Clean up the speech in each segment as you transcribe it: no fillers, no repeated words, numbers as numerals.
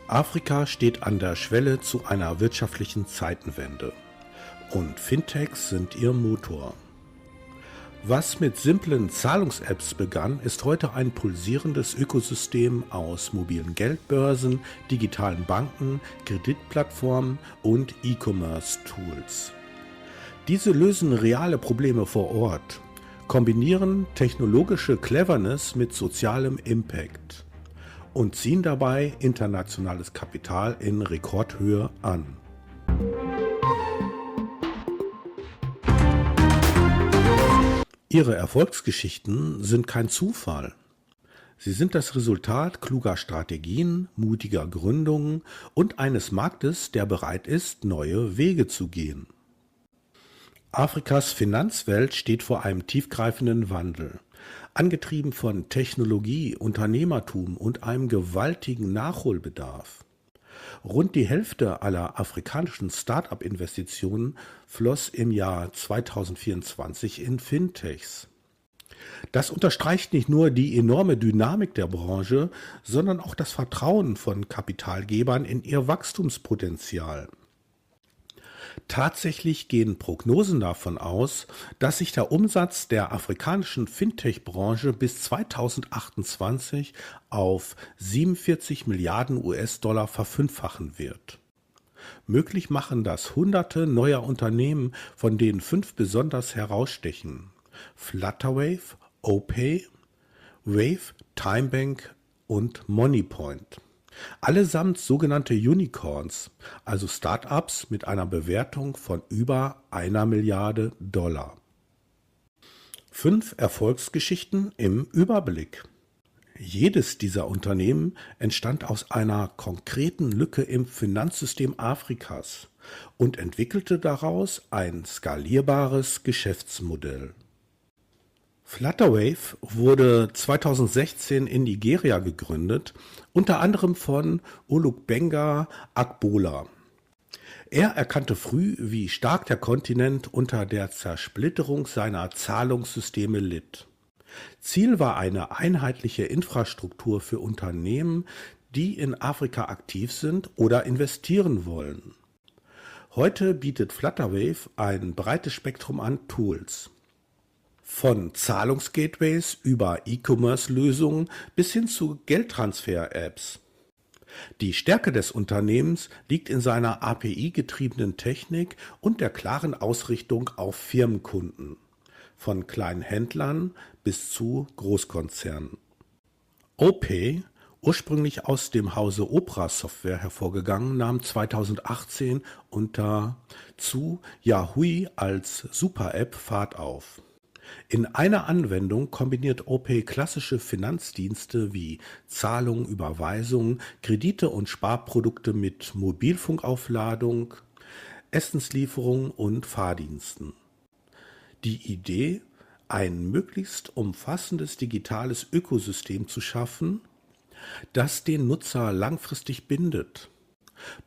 Afrika steht an der Schwelle zu einer wirtschaftlichen Zeitenwende und Fintechs sind ihr Motor. Was mit simplen Zahlungs-Apps begann, ist heute ein pulsierendes Ökosystem aus mobilen Geldbörsen, digitalen Banken, Kreditplattformen und E-Commerce-Tools. Diese lösen reale Probleme vor Ort, kombinieren technologische Cleverness mit sozialem Impact und ziehen dabei internationales Kapital in Rekordhöhe an. Ihre Erfolgsgeschichten sind kein Zufall. Sie sind das Resultat kluger Strategien, mutiger Gründungen und eines Marktes, der bereit ist, neue Wege zu gehen. Afrikas Finanzwelt steht vor einem tiefgreifenden Wandel. Angetrieben von Technologie, Unternehmertum und einem gewaltigen Nachholbedarf. Rund die Hälfte aller afrikanischen Start-up-Investitionen floss im Jahr 2024 in Fintechs. Das unterstreicht nicht nur die enorme Dynamik der Branche, sondern auch das Vertrauen von Kapitalgebern in ihr Wachstumspotenzial. Tatsächlich gehen Prognosen davon aus, dass sich der Umsatz der afrikanischen Fintech-Branche bis 2028 auf 47 Milliarden US-Dollar verfünffachen wird. Möglich machen das Hunderte neuer Unternehmen, von denen 5 besonders herausstechen: Flutterwave, OPay, Wave, TimeBank und Moniepoint. Allesamt sogenannte Unicorns, also Start-ups mit einer Bewertung von über 1 Milliarde Dollar. 5 Erfolgsgeschichten im Überblick. Jedes dieser Unternehmen entstand aus einer konkreten Lücke im Finanzsystem Afrikas und entwickelte daraus ein skalierbares Geschäftsmodell. Flutterwave wurde 2016 in Nigeria gegründet, unter anderem von Olugbeng'a Agbola. Er erkannte früh, wie stark der Kontinent unter der Zersplitterung seiner Zahlungssysteme litt. Ziel war eine einheitliche Infrastruktur für Unternehmen, die in Afrika aktiv sind oder investieren wollen. Heute bietet Flutterwave ein breites Spektrum an Tools. Von Zahlungsgateways über E-Commerce-Lösungen bis hin zu Geldtransfer-Apps. Die Stärke des Unternehmens liegt in seiner API-getriebenen Technik und der klaren Ausrichtung auf Firmenkunden, von kleinen Händlern bis zu Großkonzernen. OPay, ursprünglich aus dem Hause Opera Software hervorgegangen, nahm 2018 unter zu Yahoo als Super-App Fahrt auf. In einer Anwendung kombiniert OPay klassische Finanzdienste wie Zahlungen, Überweisungen, Kredite und Sparprodukte mit Mobilfunkaufladung, Essenslieferungen und Fahrdiensten. Die Idee, ein möglichst umfassendes digitales Ökosystem zu schaffen, das den Nutzer langfristig bindet.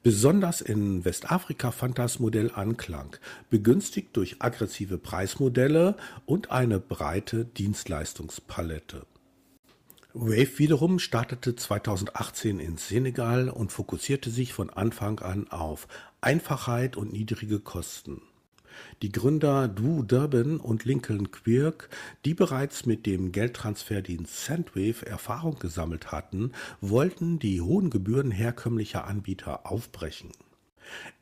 Besonders in Westafrika fand das Modell Anklang, begünstigt durch aggressive Preismodelle und eine breite Dienstleistungspalette. Wave wiederum startete 2018 in Senegal und fokussierte sich von Anfang an auf Einfachheit und niedrige Kosten. Die Gründer Drew Durbin und Lincoln Quirk, die bereits mit dem Geldtransferdienst Sendwave Erfahrung gesammelt hatten, wollten die hohen Gebühren herkömmlicher Anbieter aufbrechen.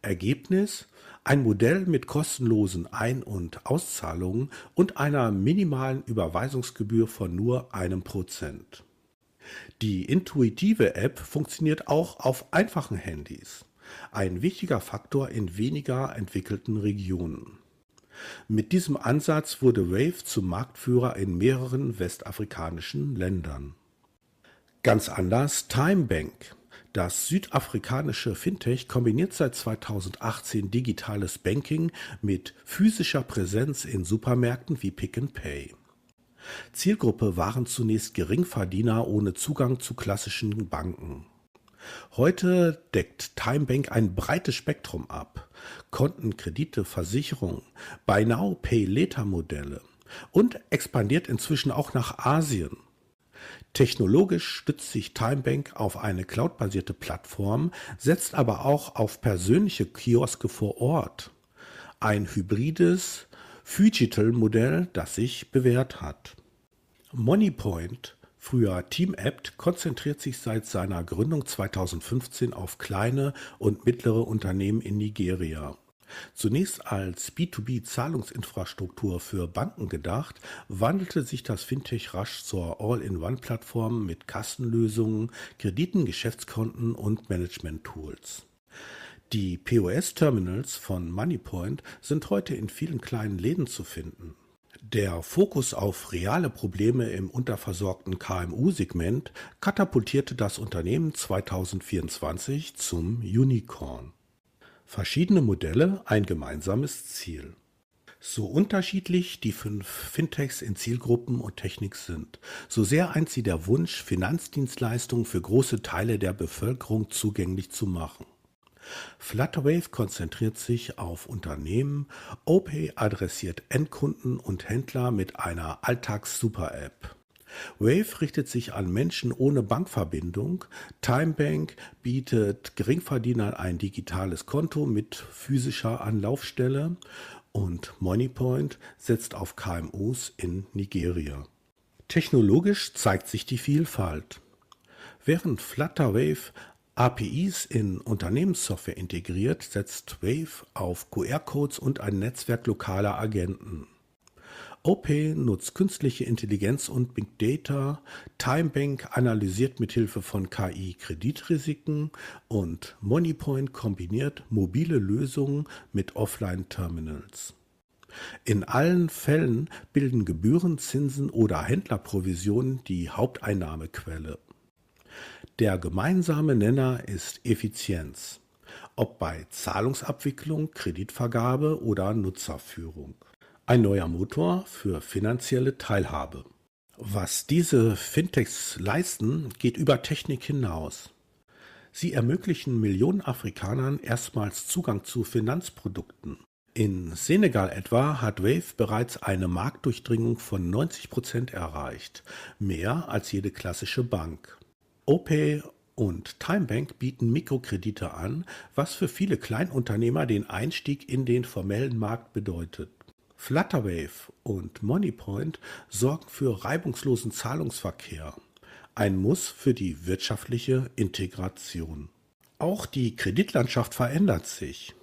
Ergebnis: ein Modell mit kostenlosen Ein- und Auszahlungen und einer minimalen Überweisungsgebühr von nur 1%. Die intuitive App funktioniert auch auf einfachen Handys. Ein wichtiger Faktor in weniger entwickelten Regionen. Mit diesem Ansatz wurde Wave zum Marktführer in mehreren westafrikanischen Ländern. Ganz anders TimeBank. Das südafrikanische Fintech kombiniert seit 2018 digitales Banking mit physischer Präsenz in Supermärkten wie Pick n Pay. Zielgruppe waren zunächst Geringverdiener ohne Zugang zu klassischen Banken. Heute deckt TimeBank ein breites Spektrum ab: Konten, Kredite, Versicherungen, Buy Now, Pay Later Modelle und expandiert inzwischen auch nach Asien. Technologisch stützt sich TimeBank auf eine cloudbasierte Plattform, setzt aber auch auf persönliche Kioske vor Ort. Ein hybrides Phygital-Modell, das sich bewährt hat. Moneypoint, früher TeamApt, konzentriert sich seit seiner Gründung 2015 auf kleine und mittlere Unternehmen in Nigeria. Zunächst als B2B-Zahlungsinfrastruktur für Banken gedacht, wandelte sich das Fintech rasch zur All-in-One-Plattform mit Kassenlösungen, Krediten, Geschäftskonten und Management-Tools. Die POS-Terminals von Moneypoint sind heute in vielen kleinen Läden zu finden. Der Fokus auf reale Probleme im unterversorgten KMU-Segment katapultierte das Unternehmen 2024 zum Unicorn. Verschiedene Modelle, ein gemeinsames Ziel. So unterschiedlich die 5 Fintechs in Zielgruppen und Technik sind, so sehr eint sie der Wunsch, Finanzdienstleistungen für große Teile der Bevölkerung zugänglich zu machen. Flutterwave konzentriert sich auf Unternehmen, OPay adressiert Endkunden und Händler mit einer Alltags-Super-App. Wave richtet sich an Menschen ohne Bankverbindung, TimeBank bietet Geringverdienern ein digitales Konto mit physischer Anlaufstelle und Moneypoint setzt auf KMUs in Nigeria. Technologisch zeigt sich die Vielfalt. Während Flutterwave APIs in Unternehmenssoftware integriert, setzt Wave auf QR-Codes und ein Netzwerk lokaler Agenten. OPay nutzt künstliche Intelligenz und Big Data, TimeBank analysiert mithilfe von KI Kreditrisiken und Moneypoint kombiniert mobile Lösungen mit Offline-Terminals. In allen Fällen bilden Gebühren, Zinsen oder Händlerprovisionen die Haupteinnahmequelle. Der gemeinsame Nenner ist Effizienz, ob bei Zahlungsabwicklung, Kreditvergabe oder Nutzerführung. Ein neuer Motor für finanzielle Teilhabe. Was diese Fintechs leisten, geht über Technik hinaus. Sie ermöglichen Millionen Afrikanern erstmals Zugang zu Finanzprodukten. In Senegal etwa hat Wave bereits eine Marktdurchdringung von 90% erreicht, mehr als jede klassische Bank. OPay und TimeBank bieten Mikrokredite an, was für viele Kleinunternehmer den Einstieg in den formellen Markt bedeutet. Flutterwave und Moneypoint sorgen für reibungslosen Zahlungsverkehr, ein Muss für die wirtschaftliche Integration. Auch die Kreditlandschaft verändert sich.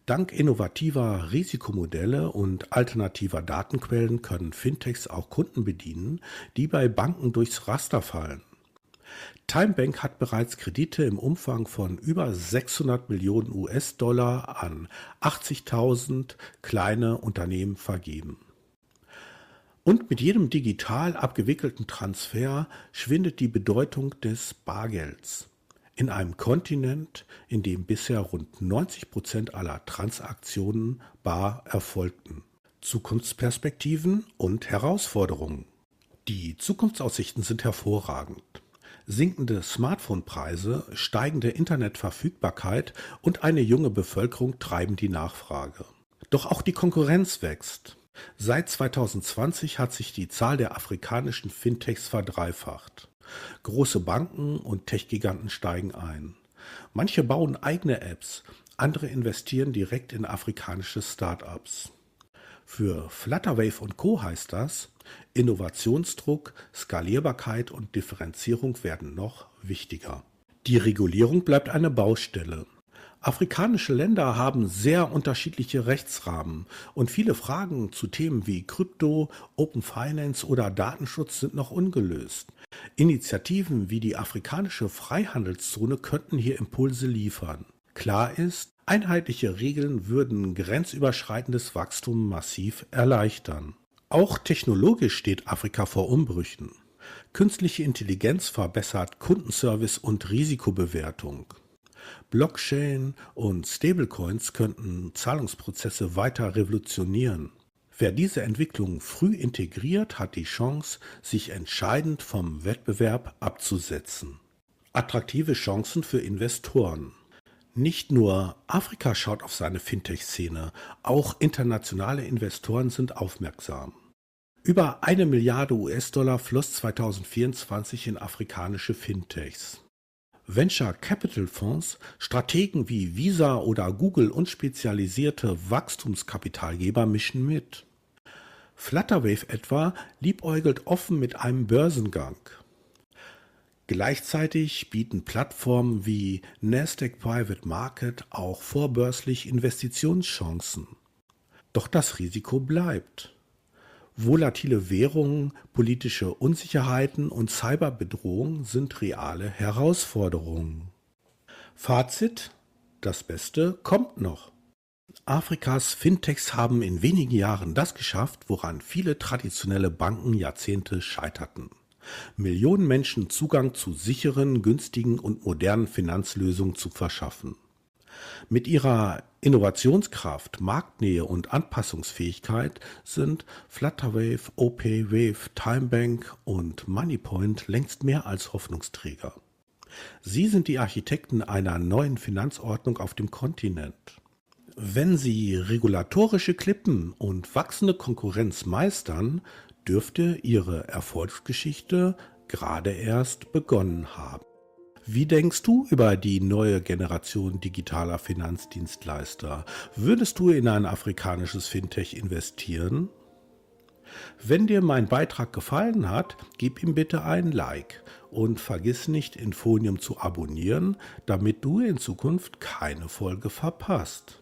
Dank innovativer Risikomodelle und alternativer Datenquellen können Fintechs auch Kunden bedienen, die bei Banken durchs Raster fallen. TimeBank hat bereits Kredite im Umfang von über 600 Millionen US-Dollar an 80.000 kleine Unternehmen vergeben. Und mit jedem digital abgewickelten Transfer schwindet die Bedeutung des Bargelds. In einem Kontinent, in dem bisher rund 90% aller Transaktionen bar erfolgten. Zukunftsperspektiven und Herausforderungen. Die Zukunftsaussichten sind hervorragend. Sinkende Smartphone-Preise, steigende Internetverfügbarkeit und eine junge Bevölkerung treiben die Nachfrage. Doch auch die Konkurrenz wächst. Seit 2020 hat sich die Zahl der afrikanischen Fintechs verdreifacht. Große Banken und Tech-Giganten steigen ein. Manche bauen eigene Apps, andere investieren direkt in afrikanische Start-ups. Für Flutterwave und Co. heißt das, Innovationsdruck, Skalierbarkeit und Differenzierung werden noch wichtiger. Die Regulierung bleibt eine Baustelle. Afrikanische Länder haben sehr unterschiedliche Rechtsrahmen und viele Fragen zu Themen wie Krypto, Open Finance oder Datenschutz sind noch ungelöst. Initiativen wie die afrikanische Freihandelszone könnten hier Impulse liefern. Klar ist, einheitliche Regeln würden grenzüberschreitendes Wachstum massiv erleichtern. Auch technologisch steht Afrika vor Umbrüchen. Künstliche Intelligenz verbessert Kundenservice und Risikobewertung. Blockchain und Stablecoins könnten Zahlungsprozesse weiter revolutionieren. Wer diese Entwicklung früh integriert, hat die Chance, sich entscheidend vom Wettbewerb abzusetzen. Attraktive Chancen für Investoren. Nicht nur Afrika schaut auf seine Fintech-Szene, auch internationale Investoren sind aufmerksam. Über 1 Milliarde US-Dollar floss 2024 in afrikanische Fintechs. Venture Capital Fonds, Strategen wie Visa oder Google und spezialisierte Wachstumskapitalgeber mischen mit. Flutterwave etwa liebäugelt offen mit einem Börsengang. Gleichzeitig bieten Plattformen wie Nasdaq Private Market auch vorbörslich Investitionschancen. Doch das Risiko bleibt. Volatile Währungen, politische Unsicherheiten und Cyberbedrohung sind reale Herausforderungen. Fazit: Das Beste kommt noch. Afrikas Fintechs haben in wenigen Jahren das geschafft, woran viele traditionelle Banken Jahrzehnte scheiterten. Millionen Menschen Zugang zu sicheren, günstigen und modernen Finanzlösungen zu verschaffen. Mit ihrer Innovationskraft, Marktnähe und Anpassungsfähigkeit sind Flutterwave, OPWave, TimeBank und Moneypoint längst mehr als Hoffnungsträger. Sie sind die Architekten einer neuen Finanzordnung auf dem Kontinent. Wenn Sie regulatorische Klippen und wachsende Konkurrenz meistern, dürfte Ihre Erfolgsgeschichte gerade erst begonnen haben. Wie denkst du über die neue Generation digitaler Finanzdienstleister? Würdest du in ein afrikanisches Fintech investieren? Wenn dir mein Beitrag gefallen hat, gib ihm bitte ein Like und vergiss nicht, Infonium zu abonnieren, damit du in Zukunft keine Folge verpasst.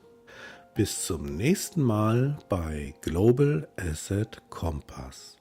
Bis zum nächsten Mal bei Global Asset Compass.